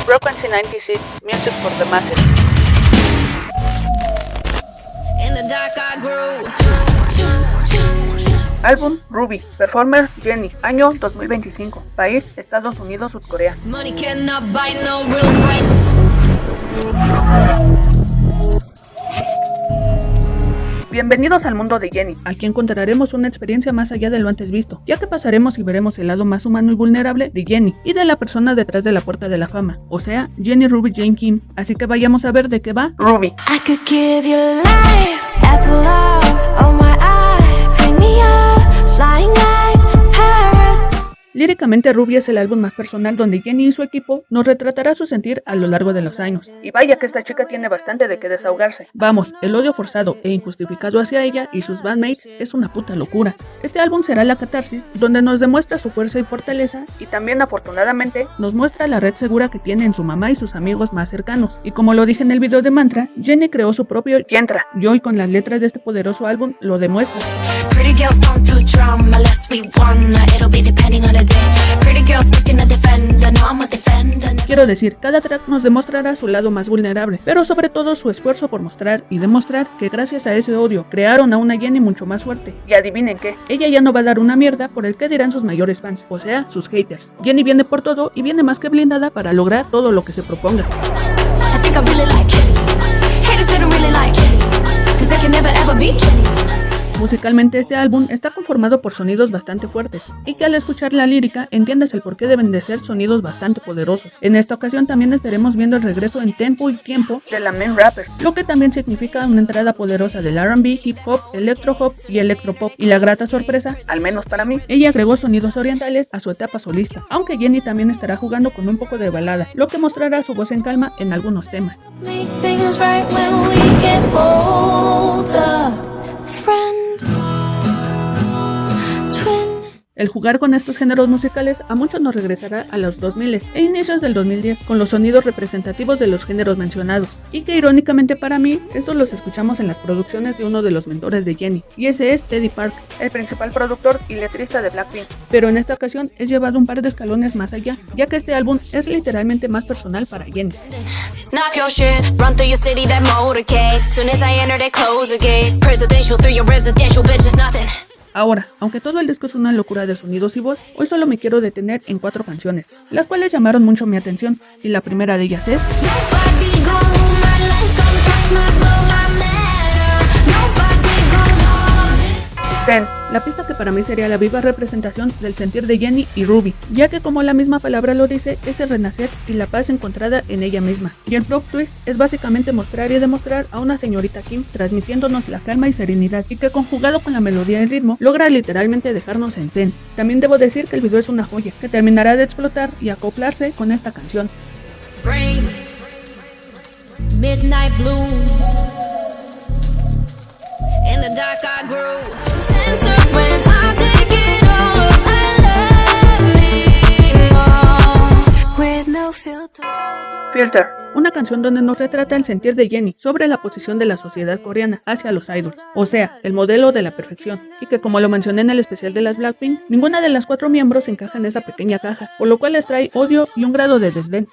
Frequency 96, music for the masses. In the dark I grew. Álbum Ruby, performer Jennie, año 2025, país Estados Unidos, Sudcorea. Money cannot buy no real friends. Bienvenidos al mundo de Jennie. Aquí encontraremos una experiencia más allá de lo antes visto, ya que pasaremos y veremos el lado más humano y vulnerable de Jennie y de la persona detrás de la puerta de la fama, o sea, Jennie Ruby Jane Kim. Así que vayamos a ver de qué va Ruby. I could give you life, apple out on my eye, bring me up, flying like parrot. Líricamente, Ruby es el álbum más personal donde Jennie y su equipo nos retratará su sentir a lo largo de los años. Y vaya que esta chica tiene bastante de qué desahogarse. Vamos, el odio forzado e injustificado hacia ella y sus bandmates es una puta locura. Este álbum será la catarsis donde nos demuestra su fuerza y fortaleza y también afortunadamente nos muestra la red segura que tiene en su mamá y sus amigos más cercanos. Y como lo dije en el video de Mantra, Jennie creó su propio Yantra y hoy con las letras de este poderoso álbum lo demuestra. Pretty girls don't do drama unless we wanna. It'll be depending on the day. Pretty girls picking a defender. No, I'm a defender. Quiero decir, cada track nos demostrará su lado más vulnerable, pero sobre todo su esfuerzo por mostrar y demostrar que gracias a ese odio crearon a una Jennie mucho más fuerte. Y adivinen qué, ella ya no va a dar una mierda por el que dirán sus mayores fans, o sea, sus haters. Jennie viene por todo y viene más que blindada para lograr todo lo que se proponga. I think I really like Kelly. Haters they don't really like Kelly, 'cause they can never ever be Kelly. Musicalmente este álbum está conformado por sonidos bastante fuertes y que al escuchar la lírica entiendas el por qué deben de ser sonidos bastante poderosos. En esta ocasión también estaremos viendo el regreso en tempo y tiempo de la main rapper, lo que también significa una entrada poderosa del R&B, hip hop, electro hop y electropop. Y la grata sorpresa, al menos para mí, ella agregó sonidos orientales a su etapa solista, aunque Jennie también estará jugando con un poco de balada, lo que mostrará su voz en calma en algunos temas. Make things right when we get older. Friend. El jugar con estos géneros musicales a muchos nos regresará a los 2000 e inicios del 2010 con los sonidos representativos de los géneros mencionados, y que irónicamente para mí estos los escuchamos en las producciones de uno de los mentores de Jennie, y ese es Teddy Park, el principal productor y letrista de Blackpink. Pero en esta ocasión es llevado un par de escalones más allá, ya que este álbum es literalmente más personal para Jennie. Knock your shit, run through your city, that motorcade. Soon as I enter, they close the gate. Presidential through your residential, bitch, it's nothing. Ahora, aunque todo el disco es una locura de sonidos y voz, hoy solo me quiero detener en 4 canciones, las cuales llamaron mucho mi atención, y la primera de ellas es Ten, la pista que para mí sería la viva representación del sentir de Jennie y Ruby, ya que como la misma palabra lo dice, es el renacer y la paz encontrada en ella misma. Y el plot twist es básicamente mostrar y demostrar a una señorita Kim transmitiéndonos la calma y serenidad, y que conjugado con la melodía y el ritmo, logra literalmente dejarnos en zen. También debo decir que el video es una joya, que terminará de explotar y acoplarse con esta canción. Rain. Midnight blue. In the dark I grew. When I take it all, I love me more. With no filter. Filter, una canción donde nos retrata el sentir de Jennie sobre la posición de la sociedad coreana hacia los idols, o sea, el modelo de la perfección, y que como lo mencioné en el especial de las Blackpink, ninguna de las 4 miembros encaja en esa pequeña caja, por lo cual les trae odio y un grado de desdén.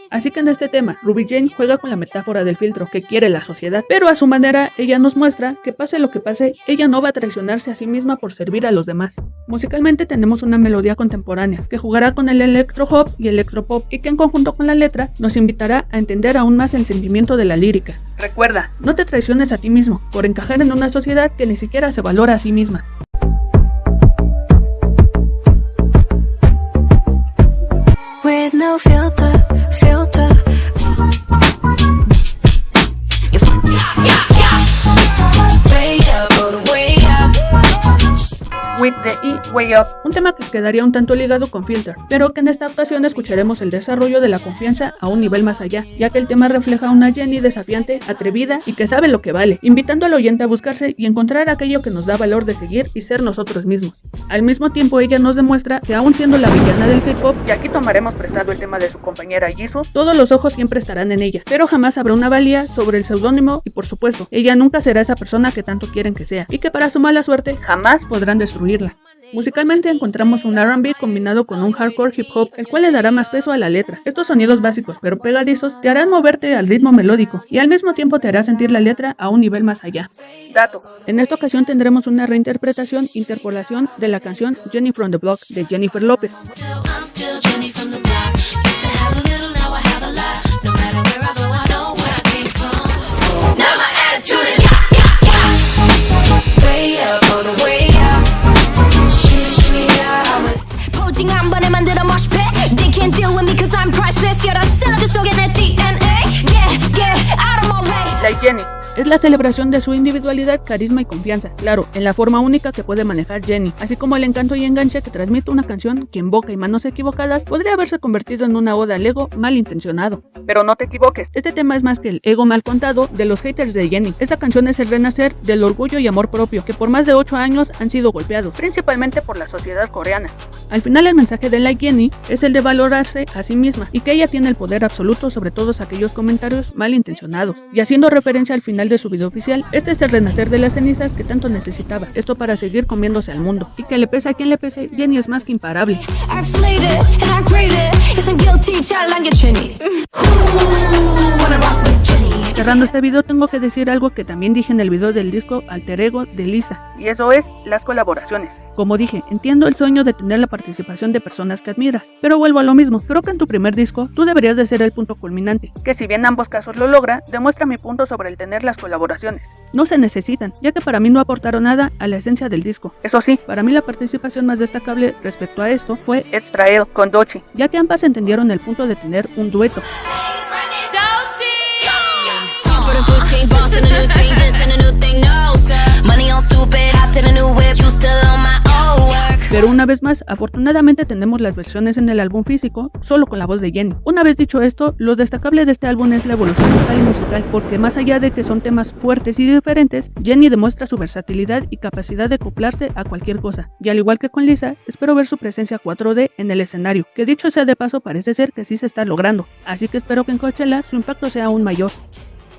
Así que en este tema, Ruby Jane juega con la metáfora del filtro que quiere la sociedad, pero a su manera ella nos muestra que pase lo que pase, ella no va a traicionarse a sí misma por servir a los demás. Musicalmente tenemos una melodía contemporánea que jugará con el electro hop y electropop, y que en conjunto con la letra nos invitará a entender aún más el sentimiento de la lírica. Recuerda, no te traiciones a ti mismo por encajar en una sociedad que ni siquiera se valora a sí misma. With no filter. With the E Way Up, un tema que quedaría un tanto ligado con Filter, pero que en esta ocasión escucharemos el desarrollo de la confianza a un nivel más allá, ya que el tema refleja a una Jennie desafiante, atrevida y que sabe lo que vale, invitando al oyente a buscarse y encontrar aquello que nos da valor de seguir y ser nosotros mismos. Al mismo tiempo ella nos demuestra que aún siendo la villana del K-pop, y aquí tomaremos prestado el tema de su compañera Jisoo, todos los ojos siempre estarán en ella, pero jamás habrá una valía sobre el seudónimo y por supuesto, ella nunca será esa persona que tanto quieren que sea, y que para su mala suerte jamás podrán destruirla. Musicalmente encontramos un R&B combinado con un hardcore hip hop, el cual le dará más peso a la letra. Estos sonidos básicos pero pegadizos te harán moverte al ritmo melódico y al mismo tiempo te hará sentir la letra a un nivel más allá. Dato: en esta ocasión tendremos una reinterpretación, interpolación de la canción Jenny from the Block de Jennifer López. I'm still Jenny from the block. Used to have a little, now I have a lot. No matter where I go, I know where I came from. Now my attitude is way up, all the way up. Shimmy out. 포징 한 번에 만들어 mosh pit. They can't deal with me 'cause I'm priceless. You're the cylinder 속에 내 DNA. Get out of my way. Like Jenny. Es la celebración de su individualidad, carisma y confianza, claro, en la forma única que puede manejar Jenny, así como el encanto y enganche que transmite una canción que en boca y manos equivocadas podría haberse convertido en una oda al ego malintencionado. Pero no te equivoques, este tema es más que el ego mal contado de los haters de Jenny. Esta canción es el renacer del orgullo y amor propio, que por más de 8 años han sido golpeados, principalmente por la sociedad coreana. Al final el mensaje de Like Jenny es el de valorarse a sí misma y que ella tiene el poder absoluto sobre todos aquellos comentarios malintencionados. Y haciendo referencia al final de su video oficial, este es el renacer de las cenizas que tanto necesitaba, esto para seguir comiéndose al mundo. Y que le pese a quien le pese, Jenny es más que imparable. Cerrando este video tengo que decir algo que también dije en el video del disco Alter Ego de Lisa, y eso es las colaboraciones. Como dije, entiendo el sueño de tener la participación de personas que admiras, pero vuelvo a lo mismo, creo que en tu primer disco tú deberías de ser el punto culminante, que si bien ambos casos lo logra, demuestra mi punto sobre el tener las colaboraciones. No se necesitan, ya que para mí no aportaron nada a la esencia del disco. Eso sí, para mí la participación más destacable respecto a esto fue Extra L con Doechii, ya que ambas entendieron el punto de tener un dueto. Pero una vez más, afortunadamente tenemos las versiones en el álbum físico, solo con la voz de Jenny. Una vez dicho esto, lo destacable de este álbum es la evolución vocal y musical, porque más allá de que son temas fuertes y diferentes, Jenny demuestra su versatilidad y capacidad de acoplarse a cualquier cosa. Y al igual que con Lisa, espero ver su presencia 4D en el escenario, que dicho sea de paso parece ser que sí se está logrando. Así que espero que en Coachella su impacto sea aún mayor.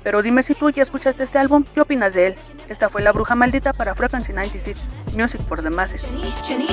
Pero dime si tú ya escuchaste este álbum, ¿qué opinas de él? Esta fue La Bruja Maldita para Frequency 96, Music for the Masses. Jenny.